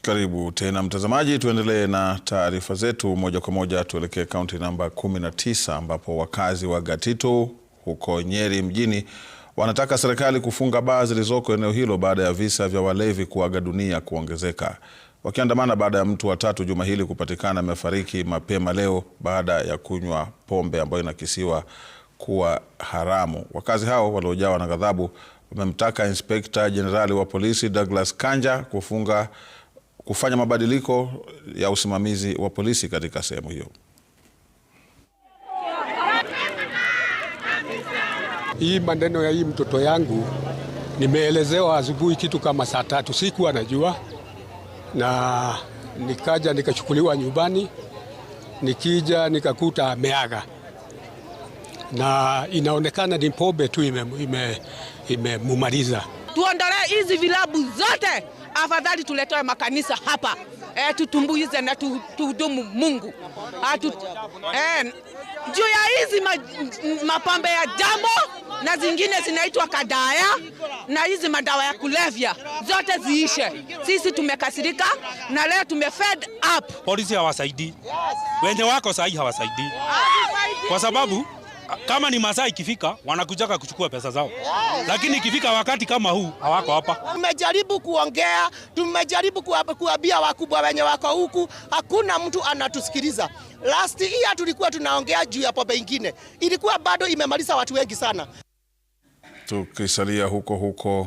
Karibu tena mtazamaji, tuendelee na taarifa zetu moja kwa moja. Tuelekee kaunti namba 19 ambapo wakazi wa Gatito huko Nyeri mjini wanataka serikali kufunga baa zilizoko eneo hilo baada ya visa vya walevi kuaga dunia kuongezeka. Wakiandamana baada ya mtu wa tatu juma hili kupatikana amefariki mapema leo baada ya kunywa pombe ambayo inakisiwa kuwa haramu. Wakazi hao waliojawa na ghadhabu wamemtaka Inspekta Jenerali wa polisi Douglas Kanja kufanya mabadiliko ya usimamizi wa polisi katika sehemu hiyo. Hii maneno ya hii mtoto yangu nimeelezewa asubuhi kitu kama saa 3, sikuwa najua, na nikaja nikachukuliwa nyumbani, nikija nikakuta ameaga, na inaonekana ni pombe tu imemumaliza. Tuondolee hizi vilabu zote, afadhali tuletewe makanisa hapa, tutumbuize na tuhudumu Mungu. Juu ya hizi mapambe ya jambo na zingine zinaitwa kadaya na hizi madawa ya kulevya zote ziishe. Sisi tumekasirika na leo tumefed up. Polisi hawasaidii, wenye wako sahi hawasaidii, kwa sababu kama ni masaa ikifika wanakujaka kuchukua pesa zao, lakini ikifika wakati kama huu hawako hapa. Tumejaribu kuongea, tumejaribu kuambia wakubwa wenye wako huku, hakuna mtu anatusikiliza. Last year tulikuwa tunaongea juu ya pombe ingine, ilikuwa bado imemaliza watu wengi sana. Tukisalia huko